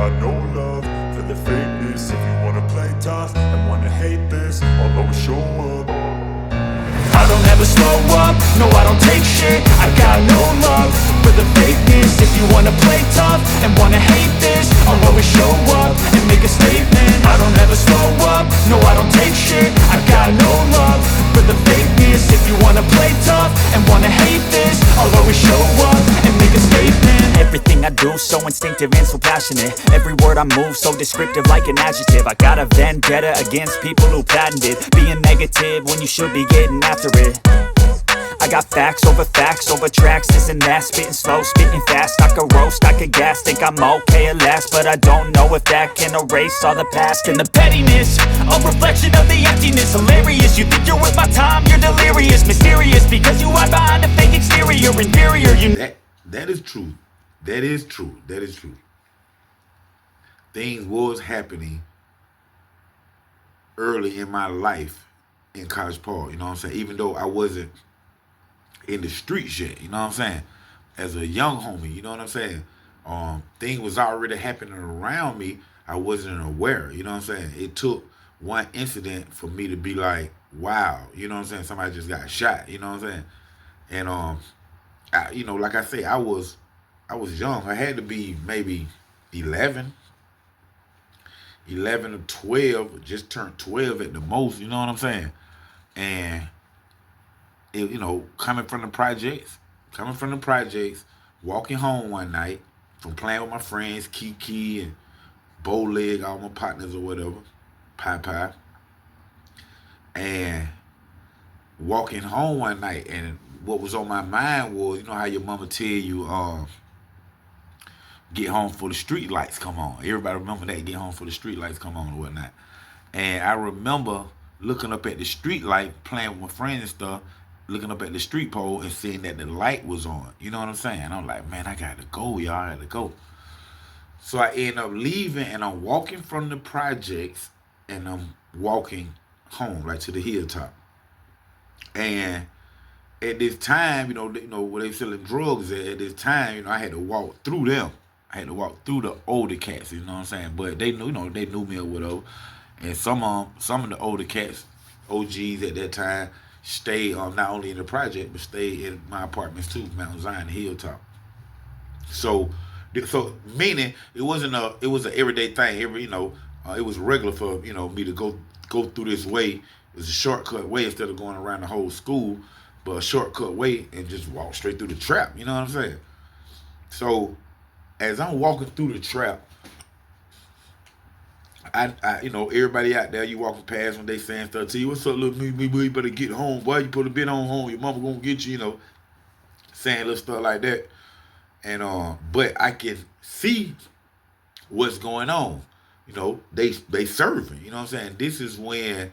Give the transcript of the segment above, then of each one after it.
got no love for the fakeness. If you wanna play tough and wanna hate this, I'll always show up. I don't ever slow up, no I don't take shit. I got no love for the fakeness. If you wanna play tough and wanna hate this, I'll always show up and make a statement. I don't ever slow up, no I don't take shit. I got no love for the fakeness. If you wanna play tough and wanna hate this, I'll always show up and make a statement. Everything I do so instinctive and so passionate. Every word I move so descriptive like an adjective. I got a vendetta against people who patented being negative when you should be getting after it. I got facts over tracks, this and that. Spitting slow, spitting fast, I could roast, I could gas. Think I'm okay at last, but I don't know if that can erase all the past. And the pettiness, a reflection of the emptiness. Hilarious, you think you're worth my time, you're delirious. Mysterious, because you hide behind a fake exterior. Inferior, That is true. That is true. That is true. Things was happening early in my life in College Park, you know what I'm saying? Even though I wasn't in the streets yet, you know what I'm saying? As a young homie, you know what I'm saying? Things was already happening around me. I wasn't aware, you know what I'm saying? It took one incident for me to be like, wow, you know what I'm saying? Somebody just got shot, you know what I'm saying? And like I say, I was young. I had to be maybe 11 or 12, just turned 12 at the most, you know what I'm saying? And, coming from the projects, walking home one night from playing with my friends, Kiki and Bowleg, all my partners or whatever, Pie, and walking home one night, and what was on my mind was, you know how your mama tell you, get home for the street lights come on. Everybody remember that, get home for the street lights come on or whatnot. And I remember looking up at the street light, playing with my friends and stuff, looking up at the street pole and seeing that the light was on. You know what I'm saying? I'm like, man, I gotta go, y'all, I gotta go. So I end up leaving, and I'm walking from the projects, and I'm walking home, like to the hilltop. And at this time, where they selling drugs at this time, I had to walk through them. I had to walk through the older cats, you know what I'm saying? But they knew, they knew me or whatever. And some of the older cats, OGs at that time, stayed not only in the project, but stayed in my apartments too, Mount Zion, Hilltop. So meaning it was an everyday thing. It was regular for me to go through this way. It was a shortcut way instead of going around the whole school, but a shortcut way and just walk straight through the trap. You know what I'm saying? So as I'm walking through the trap, I everybody out there, you walking past when they saying stuff to you, what's up, little me, boy, you better get home, boy, you put a bit on home, your mama gonna get you, saying little stuff like that. And but I can see what's going on. They serving, you know what I'm saying? This is when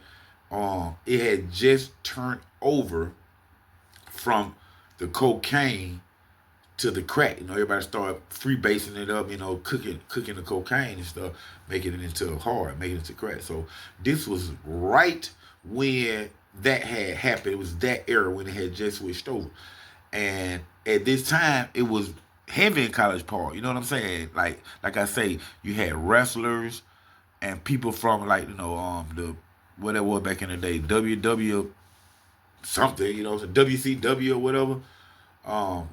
it had just turned over from the cocaine to the crack. Everybody started freebasing it up, cooking the cocaine and stuff, making it into crack. So this was right when that had happened. It was that era when it had just switched over. And at this time, it was heavy in College Park. You know what I'm saying? Like I say, you had wrestlers and people from the what it was back in the day, WW something, WCW or whatever.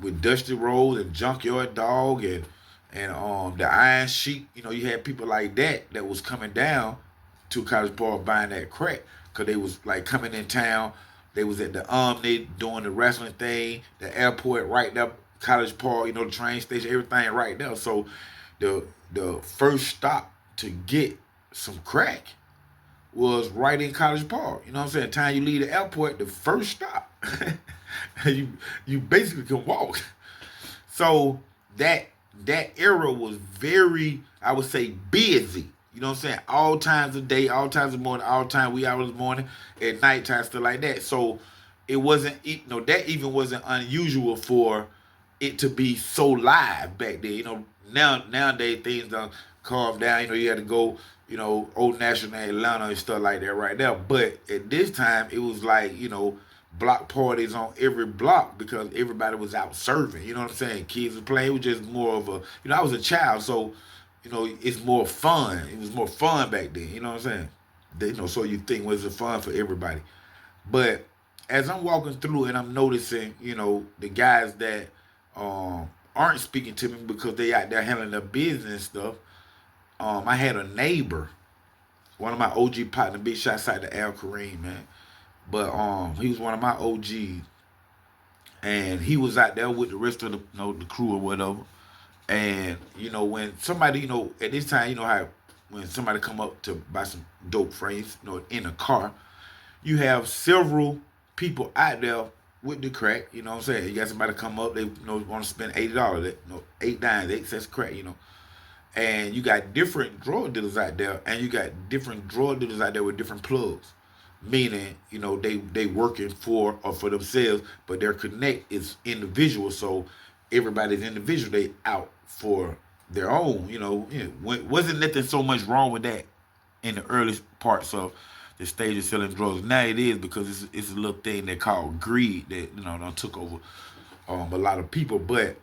With Dusty Rhodes and Junkyard Dog and the Iron Sheik, you had people like that was coming down to College Park buying that crack, because they was like coming in town. They was at the Omni doing the wrestling thing, the airport right there, College Park, the train station, everything right there. So the first stop to get some crack was right in College Park. You know what I'm saying? Time you leave the airport, the first stop. you basically can walk. So that era was very, I would say, busy. You know what I'm saying? All times of day, all times of morning, all time wee hours of the morning, at nighttime, stuff like that. So it wasn't, that even wasn't unusual for it to be so live back then. Nowadays things done calm down. You had to go, Old National, Atlanta and stuff like that right there. But at this time, it was like, block parties on every block because everybody was out serving. You know what I'm saying? Kids were playing. It was just more of a, I was a child, so you know, it's more fun. It was more fun back then. You know what I'm saying? You know, so you think was it fun for everybody? But as I'm walking through and I'm noticing, you know, the guys that aren't speaking to me because they out there handling their business and stuff. I had a neighbor, one of my OG partner, big shots out to Al Kareem, man. But he was one of my OGs, and he was out there with the rest of the the crew or whatever. And you know, when somebody, you know, at this time, you know how when somebody come up to buy some dope frames, you know, in a car, you have several people out there with the crack. You know what I'm saying? You got somebody come up, they want to spend $80, $8 crack, and you got different drug dealers out there, and you got different drug dealers out there with different plugs. Meaning, they working for or for themselves, but their connect is individual. So everybody's individual. They out for their own. Wasn't nothing so much wrong with that in the early parts of the stage of selling drugs. Now it is because it's a little thing they call greed that done took over a lot of people. But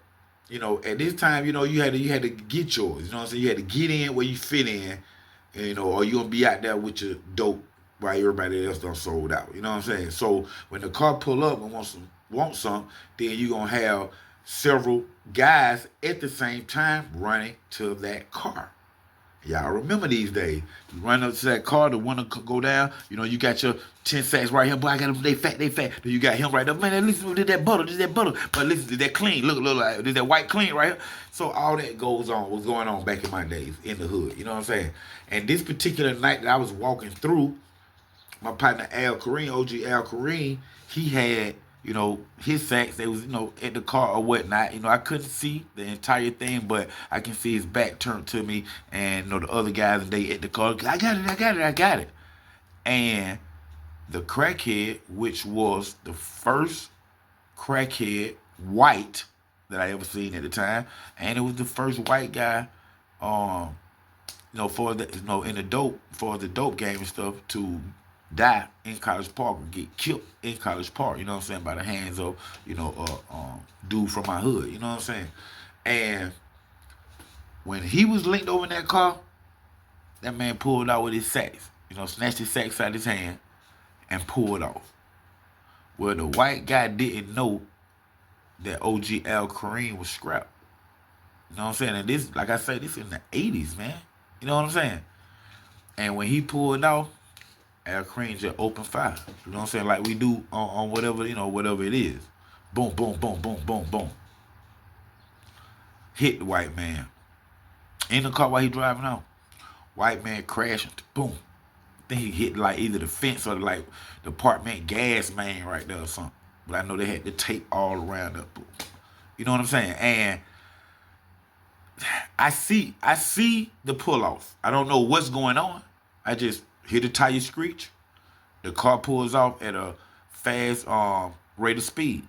at this time, you had to get yours. You know what I'm saying? You had to get in where you fit in, or you gonna be out there with your dope while everybody else done sold out. You know what I'm saying? So when the car pull up and want some, then you gonna have several guys at the same time running to that car. Y'all remember these days. You run up to that car, the one to go down, you got your 10 sacks right here, boy, I got them, they fat. Then you got him right there. Man, listen, did that butter. But listen, did that clean? Look like, did that white clean right here? So all that was going on back in my days in the hood. You know what I'm saying? And this particular night that I was walking through, my partner Al Kareem, OG Al Kareem, he had, his sacks, they was, at the car or whatnot. I couldn't see the entire thing, but I can see his back turned to me, and the other guys, they at the car, I got it. And the crackhead, which was the first crackhead white that I ever seen at the time, and it was the first white guy, for the, in the dope game and stuff to die in College Park or get killed in College Park, you know what I'm saying, by the hands of, dude from my hood, you know what I'm saying? And when he was linked over in that car, that man pulled out with his sacks, snatched his sacks out of his hand and pulled off. Well, the white guy didn't know that OG Al Kareem was scrapped. You know what I'm saying? And this, like I said, this in the 80s, man. You know what I'm saying? And when he pulled off, Al Kareem just opened fire. You know what I'm saying? Like we do on whatever, whatever it is. Boom, boom, boom, boom, boom, boom. Hit the white man. In the car while he driving out. White man crashing. Boom. I think he hit like either the fence or like the apartment gas main right there or something. But I know they had the tape all around up. You know what I'm saying? And I see the pull off. I don't know what's going on. I just hear the tire screech. The car pulls off at a fast rate of speed.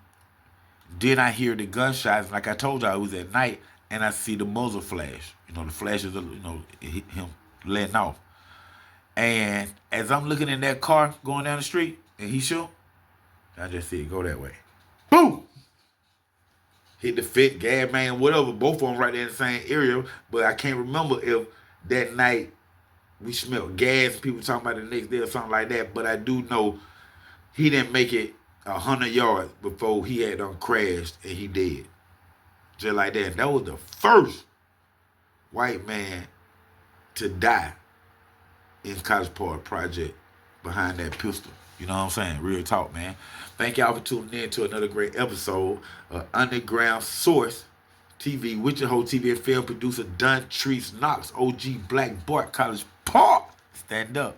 Then I hear the gunshots. Like I told y'all, it was at night, and I see the muzzle flash. The flashes of him letting off. And as I'm looking in that car going down the street, and he shoot, I just see it go that way. Boom! Hit the fit, gas man, whatever. Both of them right there in the same area. But I can't remember if that night we smelled gas, people talking about the next day or something like that. But I do know he didn't make it 100 yards before he had crashed and he dead. Just like that. That was the first white man to die in College Park Project behind that pistol. You know what I'm saying? Real talk, man. Thank y'all for tuning in to another great episode of Underground Source TV with your host, TV and film producer Don Treese Knox, OG Black Bart, College Park. Stand up.